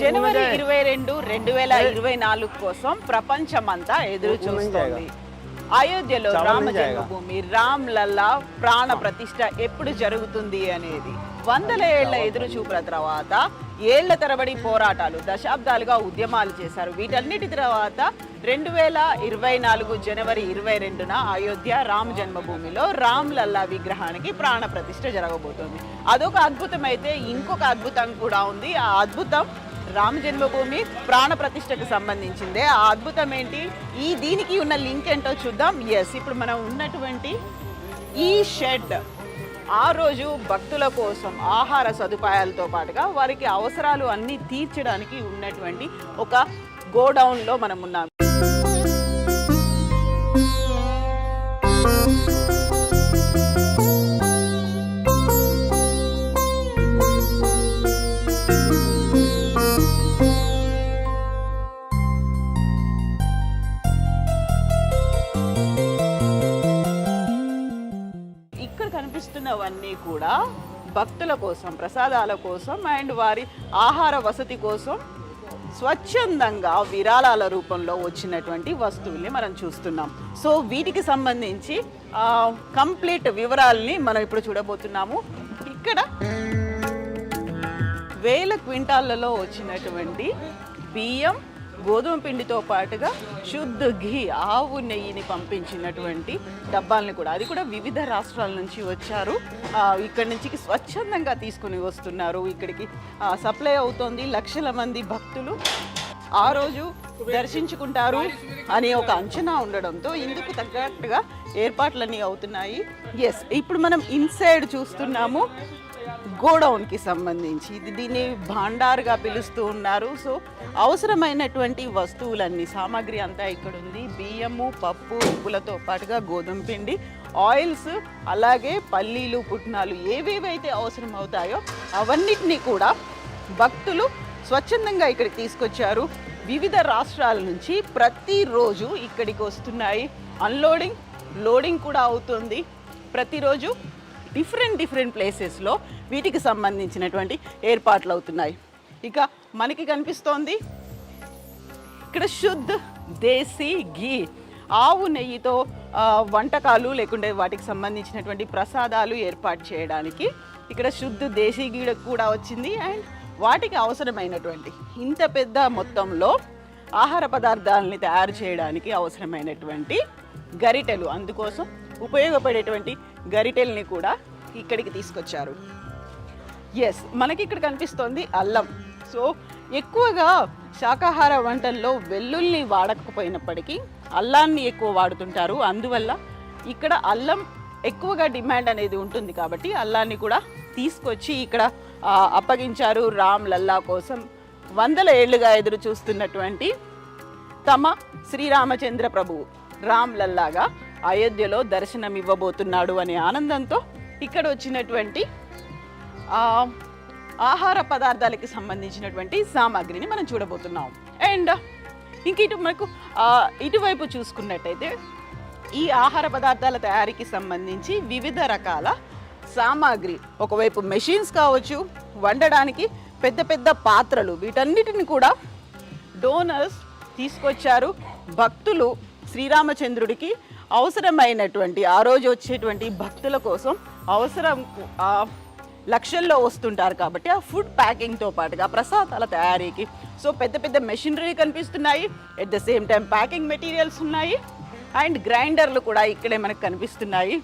జనవరి 22, 2024 కోసం ప్రపంచమంతా ఎదురు చూస్తోంది. అయోధ్యలో రామ జన్మభూమి రామ్ లల్లా ప్రాణ ప్రతిష్ఠ ఎప్పుడు జరుగుతుంది అనేది వందల ఏళ్ల ఎదురు చూపుల తర్వాత ఏళ్ల తరబడి పోరాటాలు, దశాబ్దాలుగా ఉద్యమాలు చేశారు. వీటన్నిటి తర్వాత 2024 జనవరి 22న అయోధ్య రామ జన్మభూమిలో రామ్ లల్లా విగ్రహానికి ప్రాణ ప్రతిష్ఠ జరగబోతోంది. అదొక అద్భుతం అయితే ఇంకొక అద్భుతం కూడా ఉంది. ఆ అద్భుతం రామ జన్మభూమి ప్రాణ ప్రతిష్టకు సంబంధించిందే. ఆ అద్భుతం ఏంటి, దీనికి ఉన్న లింక్ ఏంటో చూద్దాం. ఇప్పుడు మనం ఉన్నటువంటి ఈ షెడ్ ఆ రోజు భక్తుల కోసం ఆహార సదుపాయాలతో పాటుగా వారికి అవసరాలు అన్నీ తీర్చడానికి ఉన్నటువంటి ఒక గోడౌన్లో మనం ఉన్నాం. కనిపిస్తున్నవన్నీ కూడా భక్తుల కోసం, ప్రసాదాల కోసం అండ్ వారి ఆహార వసతి కోసం స్వచ్ఛందంగా విరాళాల రూపంలో వచ్చినటువంటి వస్తువుల్ని మనం చూస్తున్నాం. సో వీటికి సంబంధించి కంప్లీట్ వివరాలని మనం ఇప్పుడు చూడబోతున్నాము. ఇక్కడ వేల క్వింటాళ్లలో వచ్చినటువంటి బియ్యం, గోధుమ పిండితో పాటుగా శుద్ధ ఘీ, ఆవు నెయ్యిని పంపించినటువంటి డబ్బాలని కూడా, అది కూడా వివిధ రాష్ట్రాల నుంచి వచ్చారు. ఇక్కడి నుంచి స్వచ్ఛందంగా తీసుకుని వస్తున్నారు. ఇక్కడికి సప్లై అవుతోంది. లక్షల మంది భక్తులు ఆ రోజు దర్శించుకుంటారు అనే ఒక అంచనా ఉండడంతో ఇందుకు తగ్గట్టుగా ఏర్పాట్లన్నీ అవుతున్నాయి. ఇప్పుడు మనం ఇన్సైడ్ చూస్తున్నాము గోడౌన్కి సంబంధించి. దీన్ని భాండార్గా పిలుస్తూ ఉన్నారు. సో అవసరమైనటువంటి వస్తువులన్నీ, సామాగ్రి అంతా ఇక్కడ ఉంది. బియ్యము, పప్పు, ఉప్పులతో పాటుగా గోధుమ పిండి, ఆయిల్స్, అలాగే పల్లీలు, పుట్నాలు ఏవేవైతే అవసరం అవుతాయో అవన్నిటినీ కూడా భక్తులు స్వచ్ఛందంగా ఇక్కడికి తీసుకొచ్చారు. వివిధ రాష్ట్రాల నుంచి ప్రతిరోజు ఇక్కడికి వస్తున్నాయి. అన్లోడింగ్, లోడింగ్ కూడా అవుతుంది. ప్రతిరోజు డిఫరెంట్ ప్లేసెస్లో వీటికి సంబంధించినటువంటి ఏర్పాట్లు అవుతున్నాయి. ఇక మనకి కనిపిస్తోంది ఇక్కడ శుద్ధ దేశీ ఘీ, ఆవు నెయ్యితో వంటకాలు లేకుంటే వాటికి సంబంధించినటువంటి ప్రసాదాలు ఏర్పాటు చేయడానికి ఇక్కడ శుద్ధ దేశీ ఘీ కూడా వచ్చింది. అండ్ వాటికి అవసరమైనటువంటి ఇంత పెద్ద మొత్తంలో ఆహార పదార్థాలని తయారు చేయడానికి అవసరమైనటువంటి గరిటెలు, అందుకోసం ఉపయోగపడేటువంటి గరిటెల్ని కూడా ఇక్కడికి తీసుకొచ్చారు. మనకి ఇక్కడ కనిపిస్తోంది అల్లం. సో ఎక్కువగా శాకాహార వంటల్లో వెల్లుల్ని వాడకపోయినప్పటికీ అల్లాన్ని ఎక్కువ వాడుతుంటారు. అందువల్ల ఇక్కడ అల్లం ఎక్కువగా డిమాండ్ అనేది ఉంటుంది కాబట్టి అల్లాన్ని కూడా తీసుకొచ్చి ఇక్కడ అప్పగించారు. రామ్ లల్లా కోసం వందల ఏళ్లుగా ఎదురు చూస్తున్నటువంటి తమ శ్రీరామచంద్ర ప్రభువు రామ్ లల్లాగా అయోధ్యలో దర్శనం ఇవ్వబోతున్నాడు అనే ఆనందంతో ఇక్కడ వచ్చినటువంటి ఆహార పదార్థాలకి సంబంధించినటువంటి సామాగ్రిని మనం చూడబోతున్నాం. అండ్ ఇంక మనకు ఇటువైపు చూసుకున్నట్టయితే ఈ ఆహార పదార్థాల తయారీకి సంబంధించి వివిధ రకాల సామాగ్రి, ఒకవైపు మెషిన్స్ కావచ్చు, వండడానికి పెద్ద పెద్ద పాత్రలు, వీటన్నిటిని కూడా డోనర్స్ తీసుకొచ్చారు. భక్తులు శ్రీరామచంద్రుడికి అవసరమైనటువంటి ఆ రోజు వచ్చేటువంటి భక్తుల కోసం అవసరం లక్షల్లో వస్తుంటారు కాబట్టి ఆ ఫుడ్ ప్యాకింగ్తో పాటుగా ప్రసాదాల తయారీకి సో పెద్ద పెద్ద మెషినరీ కనిపిస్తున్నాయి. At the same time packing materials ఉన్నాయి అండ్ గ్రైండర్లు కూడా ఇక్కడే మనకు కనిపిస్తున్నాయి.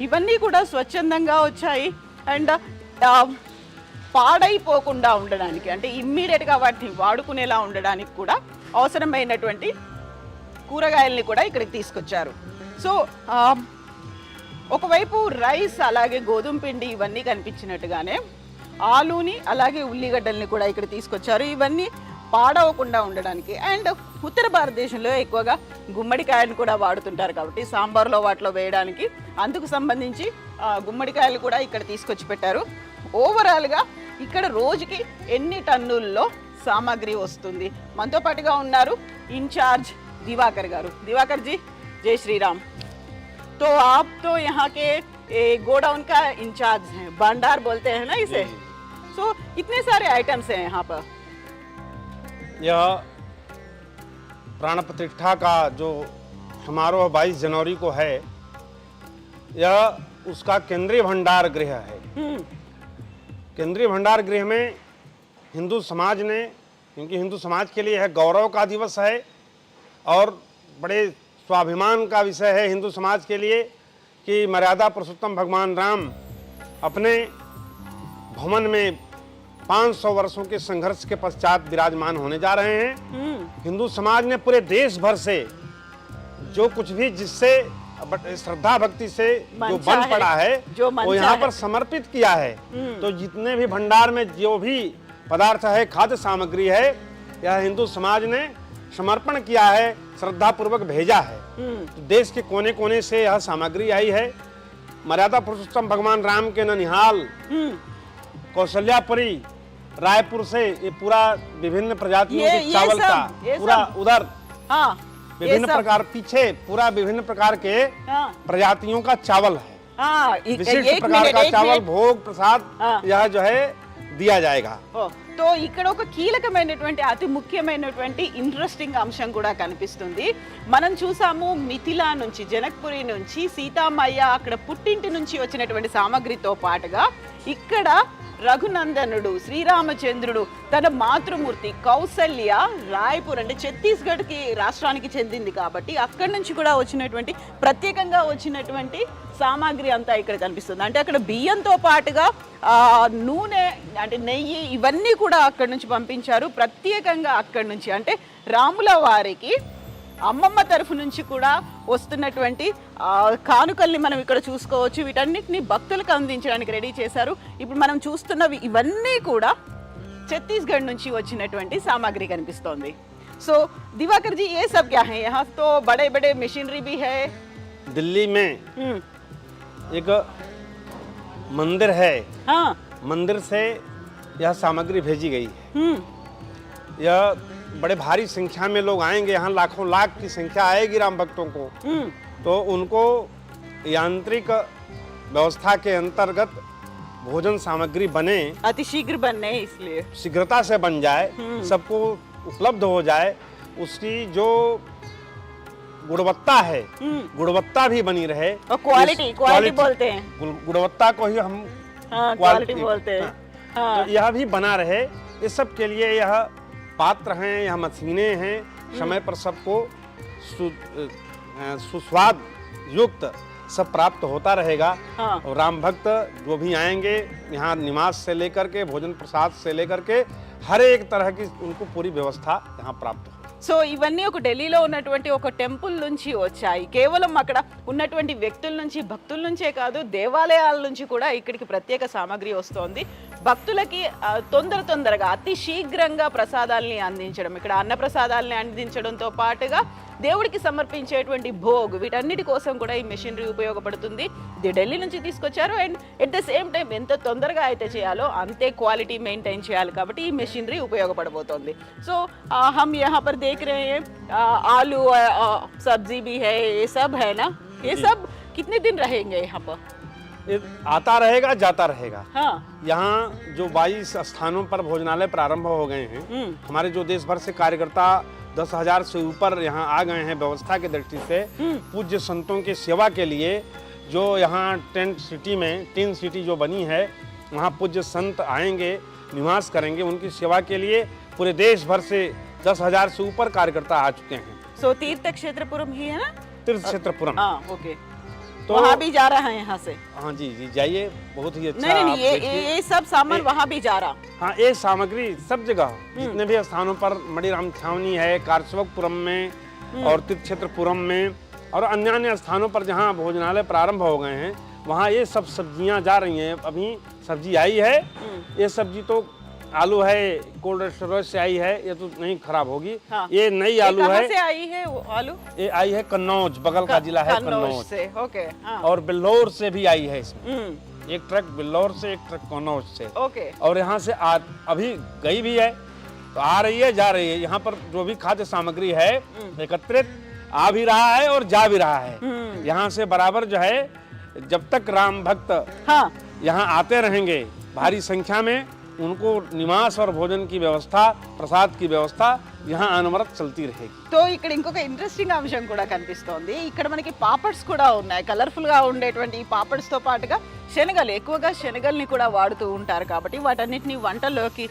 ఇవన్నీ కూడా స్వచ్ఛందంగా వచ్చాయి అండ్ పాడైపోకుండా ఉండడానికి, అంటే ఇమ్మీడియట్గా వాటిని వాడుకునేలా ఉండడానికి కూడా అవసరమైనటువంటి కూరగాయల్ని కూడా ఇక్కడికి తీసుకొచ్చారు. సో ఒకవైపు రైస్, అలాగే గోధుమ పిండి ఇవన్నీ కనిపించినట్టుగానే ఆలూని అలాగే ఉల్లిగడ్డల్ని కూడా ఇక్కడ తీసుకొచ్చారు. ఇవన్నీ పాడవకుండా ఉండడానికి. అండ్ ఉత్తర భారతదేశంలో ఎక్కువగా గుమ్మడికాయలు కూడా వాడుతుంటారు కాబట్టి సాంబార్లో వాటిలో వేయడానికి, అందుకు సంబంధించి గుమ్మడికాయలు కూడా ఇక్కడ తీసుకొచ్చి పెట్టారు. ఓవరాల్గా ఇక్కడ రోజుకి ఎన్ని టన్నుల్లో సామాగ్రి వస్తుంది? మనతో పాటుగా ఉన్నారు ఇన్ఛార్జ్ దివాకర్ గారు. దివాకర్ జీ, जय श्री राम। तो आप तो यहाँ के गोडाउन का इंचार्ज हैं, भंडार बोलते हैं ना इसे। सो इतने सारे आइटम्स हैं यहाँ पर। यह प्राण प्रतिष्ठा का जो समारोह 22 जनवरी को है, यह उसका केंद्रीय भंडार गृह है। केंद्रीय भंडार गृह में हिंदू समाज ने, क्योंकि हिंदू समाज के लिए यह गौरव का दिवस है और बड़े स्वाभिमान का विषय है हिंदू समाज के लिए कि मर्यादा पुरुषोत्तम भगवान राम अपने भवन में 500 वर्षों के संघर्ष के पश्चात विराजमान होने जा रहे हैं। हिंदू समाज ने पूरे देश भर से जो कुछ भी जिससे श्रद्धा भक्ति से जो बन पड़ा है वो यहाँ पर समर्पित किया है। तो जितने भी भंडार में जो भी पदार्थ है, खाद्य सामग्री है, यह हिंदू समाज ने समर्पण किया है, श्रद्धा पूर्वक भेजा है। तो देश के कोने कोने से यह सामग्री आई है। मर्यादा पुरुषोत्तम भगवान राम के ननिहाल, कौशल्यापुरी, रायपुर से ये पूरा विभिन्न प्रजातियों के चावल का पूरा उधर विभिन्न प्रकार, पीछे पूरा विभिन्न प्रकार के प्रजातियों का चावल है। विशिष्ट प्रकार का चावल भोग प्रसाद यह जो है दिया जाएगा। तो ఇక్కడ ఒక కీలకమైనటువంటి అతి ముఖ్యమైనటువంటి ఇంట్రెస్టింగ్ అంశం కూడా కనిపిస్తుంది. మనం చూసాము మిథిలా నుంచి, జనక్పురి నుంచి సీతామయ్య అక్కడ పుట్టింటి నుంచి వచ్చినటువంటి సామగ్రితో పాటుగా ఇక్కడ రఘునందనుడు, శ్రీరామచంద్రుడు, తన మాతృమూర్తి కౌసల్య రాయ్పూర్ అంటే ఛత్తీస్గఢ్ కి రాష్ట్రానికి చెందింది కాబట్టి అక్కడి నుంచి కూడా వచ్చినటువంటి ప్రత్యేకంగా వచ్చినటువంటి సామాగ్రి అంతా ఇక్కడ కనిపిస్తుంది. అంటే అక్కడ బియ్యంతో పాటుగా నూనె అంటే నెయ్యి ఇవన్నీ కూడా అక్కడి నుంచి పంపించారు ప్రత్యేకంగా అక్కడి నుంచి. అంటే రాముల వారికి అమ్మమ్మ తరఫు నుంచి కూడా వస్తున్నటువంటి కానుకల్ని మనం ఇక్కడ చూసుకోవచ్చు. వీటన్నిటిని భక్తులకు అందించడానికి రెడీ చేశారు. ఇప్పుడు మనం చూస్తున్నవి ఇవన్నీ కూడా ఛత్తీస్గఢ్ నుంచి వచ్చినటువంటి సామాగ్రి కనిపిస్తోంది. సో दिवाकर जी, ये सब क्या है? यहाँ तो बड़े बड़े मशीनरी भी है। दिल्ली में एक मंदिर है, मंदिर से यह सामग्री भेजी गई है। यह बड़े भारी संख्या में लोग आएंगे, यहाँ लाखों लाख की संख्या आएगी राम भक्तों को। तो उनको यांत्रिक व्यवस्था के अंतर्गत भोजन सामग्री बने, अतिशीघ्र बनने, इसलिए शीघ्रता से बन जाए, सबको उपलब्ध हो जाए, उसकी जो गुणवत्ता है गुणवत्ता भी बनी रहे। और क्वालिटी बोलते हैं, गुणवत्ता को ही हम क्वालिटी बोलते हैं। तो यह भी बना रहे, इस सब के लिए यह पात्र हैं, यह मशीनें हैं, समय पर सबको सुस्वाद युक्त सब प्राप्त होता रहेगा। और राम भक्त जो भी आएंगे यहाँ निवास से लेकर के भोजन प्रसाद से लेकर के हर एक तरह की उनको पूरी व्यवस्था यहाँ प्राप्त हो। సో ఇవన్నీ ఒక ఢిల్లీలో ఉన్నటువంటి ఒక టెంపుల్ నుంచి వచ్చాయి. కేవలం అక్కడ ఉన్నటువంటి వ్యక్తుల నుంచి, భక్తుల నుంచే కాదు, దేవాలయాల నుంచి కూడా ఇక్కడికి ప్రత్యేక సామాగ్రి వస్తోంది. భక్తులకి తొందరగా అతి శీఘ్రంగా ప్రసాదాలని అందించడం, ఇక్కడ అన్న ప్రసాదాలని అందించడంతో పాటుగా దేవుడికి సమర్పించేటువంటి భోగ్, వీటన్నిటి కోసం కూడా ఈ మెషినరీ ఉపయోగపడుతుంది. ఇది ఢిల్లీ నుంచి తీసుకొచ్చారు. And at the same time ఎంత తొందరగా అయితే చేయాలో అంతే క్వాలిటీ మెయింటైన్ చేయాలి కాబట్టి ఈ మెషినరీ ఉపయోగపడబోతోంది. సో हम यहाँ पर देख रहे हैं आलू, सब्जी भी है, ये सब है ना? ये सब कितने दिन रहेंगे यहाँ पर? आता रहेगा, जाता रहेगा। हाँ। यहाँ जो 22 स्थानों पर भोजनालय प्रारंभ हो गए हैं, हमारे जो देश भर से कार्यकर्ता 10,000 से ऊपर यहाँ आ गए हैं व्यवस्था की दृष्टि से पूज्य संतों की सेवा के लिए। जो यहाँ टेंट सिटी में, टीन सिटी जो बनी है, वहाँ पूज्य संत आएंगे, निवास करेंगे, उनकी सेवा के लिए पूरे देश भर से 10,000 से ऊपर कार्यकर्ता आ चुके हैं। सो तीर्थ क्षेत्रपुरम ही है ना? तीर्थ क्षेत्रपुरम, ओके। तो वहाँ भी जा रहा है यहाँ से? हाँ जी जाइए, बहुत ही अच्छा। नहीं, ये सब सामान वहाँ भी जा रहा। हाँ, ये सामग्री सब जगह जितने भी स्थानों पर, मणिराम छावनी है, कारसेवकपुरम में और तीर्थ क्षेत्रपुरम में और अन्य स्थानों पर जहाँ भोजनालय प्रारंभ हो गए हैं, वहाँ ये सब सब्जियाँ जा रही हैं। अभी सब्जी आई है, ये सब्जी तो आलू है, कोल्ड स्टोरेज से आई है, ये तो नहीं खराब होगी। ये नई आलू है। कहाँ से आई है वो आलू? ये आई है कन्नौज, बगल का जिला है कन्नौज से। ओके। और बिल्लौर से भी आई है इसमें, एक ट्रक बिल्लौर से, एक ट्रक कन्नौज से। ओके। और यहाँ से अभी गई भी है, तो आ रही है, जा रही है। यहाँ पर जो भी खाद्य सामग्री है एकत्रित आ भी रहा है और जा भी रहा है। यहाँ से बराबर जो है, जब तक राम भक्त हाँ यहाँ आते रहेंगे भारी संख्या में, उनको निवास और भोजन की व्यवस्था, प्रसाद की व्यवस्था यहाँ अनवरत चलती रहेगी। సో ఇక్కడ ఇంకొక ఇంట్రెస్టింగ్ అంశం కూడా కనిపిస్తోంది. ఇక్కడ మనకి పాపడ్స్ కూడా ఉన్నాయి. కలర్ఫుల్ గా ఉండేటువంటి ఈ పాపడ్స్ తో పాటుగా శనగలు, ఎక్కువగా శనగల్ని కూడా వాడుతూ ఉంటారు కాబట్టి వాటన్నిటిని వంటల్లోకి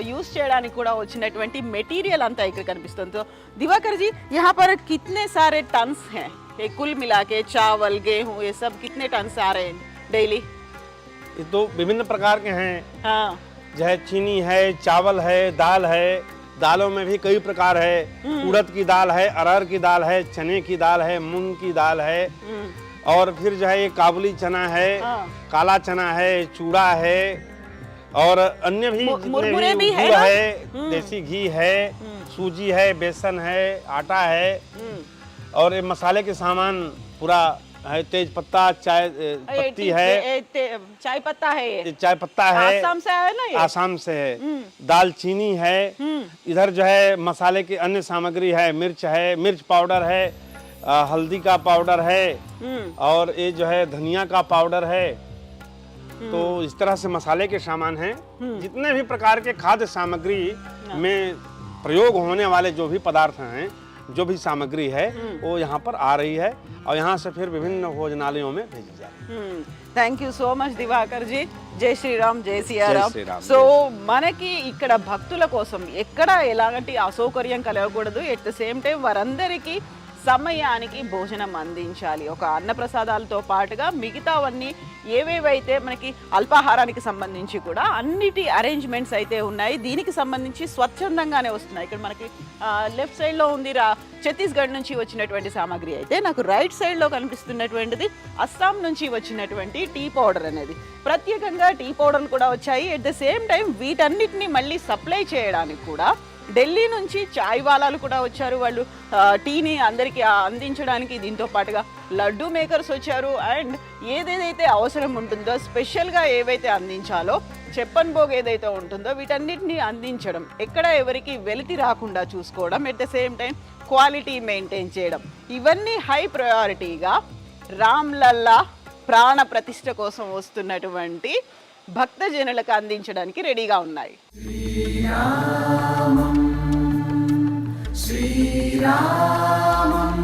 యూజ్ చేయడానికి కూడా వచ్చినటువంటి మెటీరియల్ అంతా ఇక్కడ కనిపిస్తుంది. तो दिवाकर जी, यहाँ पर कितने सारे टन्स हैं? ये कुल मिला के चावल, गेहूँ, ये सब कितने टन्स आ रहे हैं डेली? ये तो विभिन्न प्रकार के हैं। हाँ जो है चीनी है, चावल है, दाल है। दालों में भी कई प्रकार है। उड़द की दाल है, अरहर की दाल है, चने की दाल है, मूंग की दाल है, और फिर जो है ये काबुली चना है, काला चना है, चूड़ा है, और अन्य भी मुरमुरे भी है गुड़ ना? है, देसी घी है, सूजी है, बेसन है, आटा है, और ये मसाले के सामान पूरा है। तेज पत्ता, चाय पत्ती है, चाय पत्ता है, ये चाय पत्ता है, आसाम से आया ना ये? आसाम से है। दालचीनी है, इधर जो है मसाले की अन्य सामग्री है, मिर्च है, मिर्च पाउडर है, हल्दी का पाउडर है, और ये जो है धनिया का पाउडर है। तो इस तरह से मसाले के सामान हैं। जितने भी प्रकार के खाद्य सामग्री में प्रयोग होने वाले जो भी पदार्थ हैं, जो भी सामग्री है, वो यहाँ पर आ रही है और यहाँ से फिर विभिन्न भोजनालयों में भेजी जा रही है। Thank you so much Divakar ji. జై శ్రీరామ్, జై సియారామ్. జై శ్రీరామ్. సో మనకి ఇక్కడ భక్తుల కోసం ఎక్కడ ఎలాంటి అసౌకర్యం కలగకూడదు. ఎట్ ద సేమ్ టైం వారందరికీ సమయానికి భోజనం అందించాలి. ఒక అన్నప్రసాదాలతో పాటుగా మిగతావన్నీ ఏవేవైతే మనకి అల్పాహారానికి సంబంధించి కూడా అన్నిటి అరేంజ్మెంట్స్ అయితే ఉన్నాయి. దీనికి సంబంధించి స్వచ్ఛందంగానే వస్తున్నాయి. ఇక్కడ మనకి లెఫ్ట్ సైడ్లో ఉంది ఛత్తీస్గఢ్ నుంచి వచ్చినటువంటి సామాగ్రి అయితే, నాకు రైట్ సైడ్లో కనిపిస్తున్నటువంటిది అస్సాం నుంచి వచ్చినటువంటి టీ పౌడర్ అనేది. ప్రత్యేకంగా టీ పౌడర్లు కూడా వచ్చాయి. ఎట్ ద సేమ్ టైం వీటన్నిటిని మళ్ళీ సప్లై చేయడానికి కూడా ఢిల్లీ నుంచి చాయ్ వాలాలు కూడా వచ్చారు. వాళ్ళు టీని అందరికీ అందించడానికి. దీంతో పాటుగా లడ్డు మేకర్స్ వచ్చారు. అండ్ ఏదేదైతే అవసరం ఉంటుందో, స్పెషల్గా ఏవైతే అందించాలో, చెప్పన్ భోగ్ ఏదైతే ఉంటుందో వీటన్నిటిని అందించడం, ఎక్కడ ఎవరికి వెలితి రాకుండా చూసుకోవడం, at the same time quality maintain చేయడం, ఇవన్నీ హై ప్రయారిటీగా రామ్లల్లా ప్రాణ ప్రతిష్ఠ కోసం వస్తున్నటువంటి భక్తజనులకు అందించడానికి రెడీగా ఉన్నాయి. శ్రీరామం